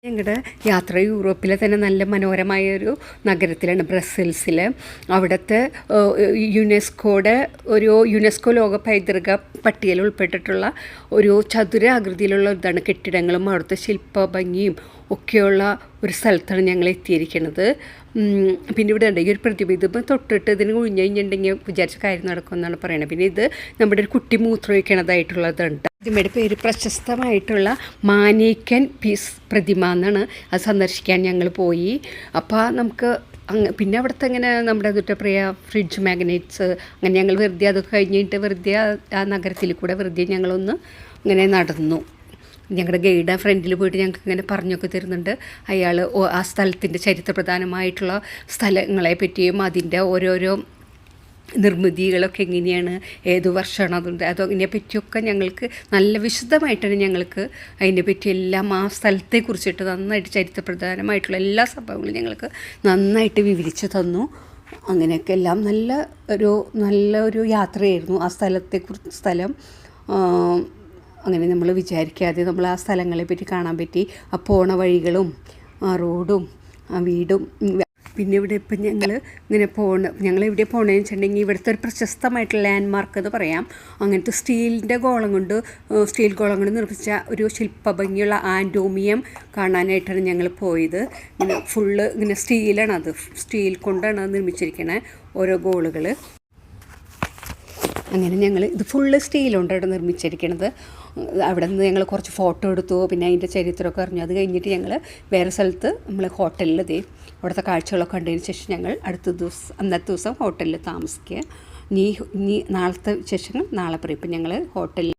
ഞങ്ങളുടെ യാത്ര യൂറോപ്പിലെ തന്നെ നല്ല മനോഹരമായൊരു നഗരത്തിലാണ് ബ്രസൽസിൽ. അവിടുത്തെ യുനെസ്കോ ലോക പൈതൃക പട്ടികയിൽ ഉൾപ്പെട്ടിട്ടുള്ള ഒരു ചതുരാകൃതിയിലുള്ള ഇതാണ് കെട്ടിടങ്ങളും അവിടുത്തെ ശില്പഭംഗിയും ഒക്കെയുള്ള ഒരു സ്ഥലത്താണ് ഞങ്ങൾ എത്തിയിരിക്കുന്നത്. പിന്നെ ഇവിടെ ഉണ്ട് ഈ ഒരു പ്രതിമ, ഇതിപ്പോൾ തൊട്ടിട്ട് ഇതിന് കുഴിഞ്ഞ് കഴിഞ്ഞിട്ടുണ്ടെങ്കിൽ വിചാരിച്ച കാര്യം നടക്കുമെന്നാണ് പറയുന്നത്. പിന്നെ ഇത് നമ്മുടെ ഒരു കുട്ടി മൂത്രമൊഴിക്കണതായിട്ടുള്ളതുണ്ട്. പ്രതിമയുടെ പേര് പ്രശസ്തമായിട്ടുള്ള മാനേക്കൻ പീസ് പ്രതിമ എന്നാണ്. അത് സന്ദർശിക്കാൻ ഞങ്ങൾ പോയി. അപ്പോൾ നമുക്ക് പിന്നെ അവിടുത്തെ ഇങ്ങനെ നമ്മുടെ ഫ്രിഡ്ജ് മാഗ്നറ്റ്സ് അങ്ങനെ ഞങ്ങൾ വെറുതെ അതൊക്കെ കഴിഞ്ഞിട്ട് വെറുതെ ആ നഗരത്തിൽ കൂടെ വെറുതെ ഞങ്ങളൊന്ന് ഇങ്ങനെ നടന്നു. ഞങ്ങളുടെ ഗൈഡ് ഫ്രണ്ടിൽ പോയിട്ട് ഞങ്ങൾക്ക് ഇങ്ങനെ പറഞ്ഞൊക്കെ തരുന്നുണ്ട്. അയാൾ ആ സ്ഥലത്തിൻ്റെ ചരിത്രപ്രധാനമായിട്ടുള്ള സ്ഥലങ്ങളെ പറ്റിയും അതിൻ്റെ ഓരോരോ നിർമ്മിതികളൊക്കെ എങ്ങനെയാണ്, ഏതു വർഷമാണ് അതിനെ പറ്റിയൊക്കെ ഞങ്ങൾക്ക് നല്ല വിശദമായിട്ടാണ് ഞങ്ങൾക്ക് അതിനെ പറ്റി എല്ലാം ആ സ്ഥലത്തെക്കുറിച്ചിട്ട് നന്നായിട്ട് ചരിത്രപ്രധാനമായിട്ടുള്ള എല്ലാ സംഭവങ്ങളും ഞങ്ങൾക്ക് നന്നായിട്ട് വിവരിച്ച് തന്നു. അങ്ങനെയൊക്കെ എല്ലാം നല്ലൊരു യാത്രയായിരുന്നു. ആ സ്ഥലം അങ്ങനെ നമ്മൾ വിചാരിക്കാതെ നമ്മൾ ആ സ്ഥലങ്ങളെ പറ്റി കാണാൻ പറ്റി. ആ പോണ വഴികളും ആ റോഡും ആ വീടും. പിന്നെ ഇവിടെ ഇപ്പം ഞങ്ങൾ എവിടെ പോകണമെന്ന് വെച്ചിട്ടുണ്ടെങ്കിൽ ഇവിടുത്തെ ഒരു പ്രശസ്തമായിട്ടുള്ള ലാൻഡ്മാർക്ക് എന്ന് പറയാം. അങ്ങനത്തെ സ്റ്റീൽ ഗോളം കൊണ്ട് നിർമ്മിച്ച ഒരു ശില്പഭംഗിയുള്ള ആൻറ്റോമിയം കാണാനായിട്ടാണ് ഞങ്ങൾ പോയത്. ഇങ്ങനെ ഫുള്ള് ഇങ്ങനെ സ്റ്റീലാണത്, സ്റ്റീൽ കൊണ്ടാണ് അത് നിർമ്മിച്ചിരിക്കുന്നത് ഓരോ ഗോളുകൾ. അങ്ങനെ ഞങ്ങൾ ഇത് ഫുള്ള് സ്റ്റീൽ കൊണ്ടാണ് നിർമ്മിച്ചിരിക്കുന്നത്. അവിടെ നിന്ന് ഞങ്ങൾ കുറച്ച് ഫോട്ടോ എടുത്തു, പിന്നെ അതിൻ്റെ ചരിത്രമൊക്കെ അറിഞ്ഞു. അത് കഴിഞ്ഞിട്ട് ഞങ്ങൾ വേറെ സ്ഥലത്ത് നമ്മൾ ഹോട്ടലിൽ അവിടുത്തെ കാഴ്ചകളൊക്കെ കണ്ടതിന് ശേഷം ഞങ്ങൾ അന്നത്തെ ദിവസം ഹോട്ടലിൽ താമസിക്കുക. ഇനി നാളത്തെ വിശേഷങ്ങൾ നാളെ പറയും. ഇപ്പം ഞങ്ങൾ ഹോട്ടലിൽ